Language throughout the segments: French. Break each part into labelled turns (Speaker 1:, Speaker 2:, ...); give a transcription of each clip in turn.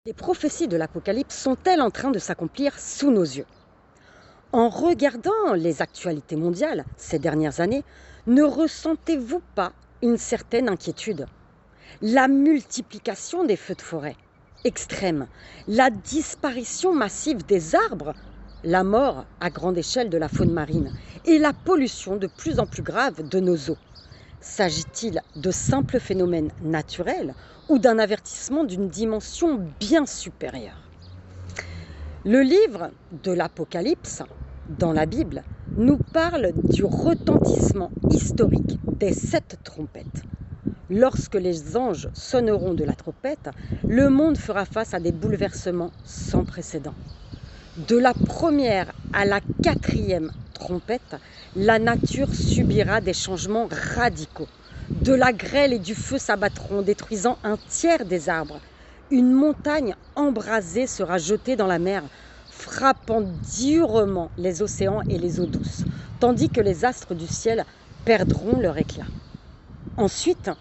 Speaker 1: Les prophéties de l'Apocalypse sont-elles en train de s'accomplir sous nos yeux? En regardant les actualités mondiales ces dernières années, ne ressentez-vous pas une certaine inquiétude? La multiplication des feux de forêt extrême, la disparition massive des arbres, la mort à grande échelle de la faune marine et la pollution de plus en plus grave de nos eaux. S'agit-il de simples phénomènes naturels ou d'un avertissement d'une dimension bien supérieure? Le livre de l'Apocalypse, dans la Bible, nous parle du retentissement historique des 7 trompettes. Lorsque les anges sonneront de la trompette, le monde fera face à des bouleversements sans précédent. De la première à la 4e trompette, la nature subira des changements radicaux. De la grêle et du feu s'abattront, détruisant un tiers des arbres. Une montagne embrasée sera jetée dans la mer, frappant durement les océans et les eaux douces, tandis que les astres du ciel perdront leur éclat. Ensuite,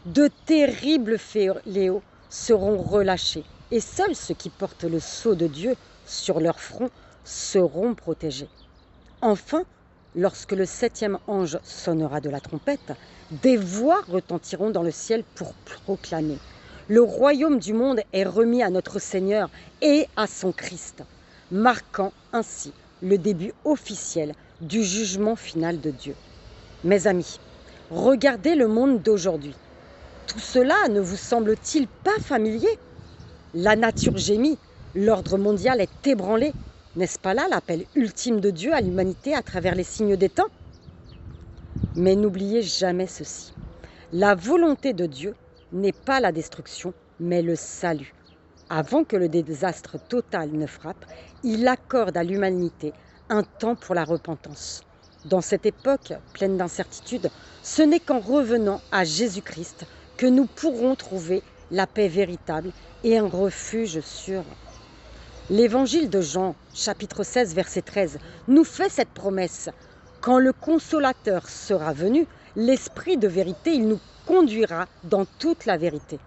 Speaker 1: de terribles fléaux seront relâchés, et seuls ceux qui portent le sceau de Dieu sur leur front seront protégés. Enfin, lorsque le 7e ange sonnera de la trompette, des voix retentiront dans le ciel pour proclamer: le royaume du monde est remis à notre Seigneur et à son Christ, marquant ainsi le début officiel du jugement final de Dieu. Mes amis, regardez le monde d'aujourd'hui. Tout cela ne vous semble-t-il pas familier? La nature gémit, l'ordre mondial est ébranlé. N'est-ce pas là l'appel ultime de Dieu à l'humanité à travers les signes des temps? Mais n'oubliez jamais ceci. La volonté de Dieu n'est pas la destruction, mais le salut. Avant que le désastre total ne frappe, il accorde à l'humanité un temps pour la repentance. Dans cette époque pleine d'incertitudes, ce n'est qu'en revenant à Jésus-Christ que nous pourrons trouver la paix véritable et un refuge sûr. L'évangile de Jean, chapitre 16, verset 13, nous fait cette promesse. Quand le Consolateur sera venu, l'Esprit de vérité, il nous conduira dans toute la vérité.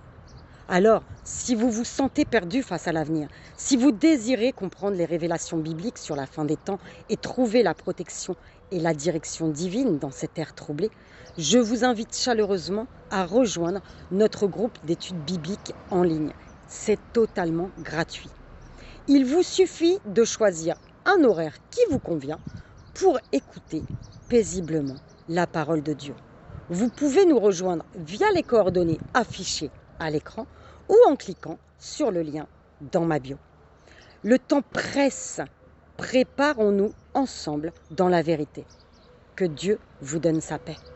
Speaker 1: Alors, si vous vous sentez perdu face à l'avenir, si vous désirez comprendre les révélations bibliques sur la fin des temps et trouver la protection et la direction divine dans cette ère troublée, je vous invite chaleureusement à rejoindre notre groupe d'études bibliques en ligne. C'est totalement gratuit. Il vous suffit de choisir un horaire qui vous convient pour écouter paisiblement la parole de Dieu. Vous pouvez nous rejoindre via les coordonnées affichées à l'écran ou en cliquant sur le lien dans ma bio. Le temps presse, préparons-nous ensemble dans la vérité. Que Dieu vous donne sa paix.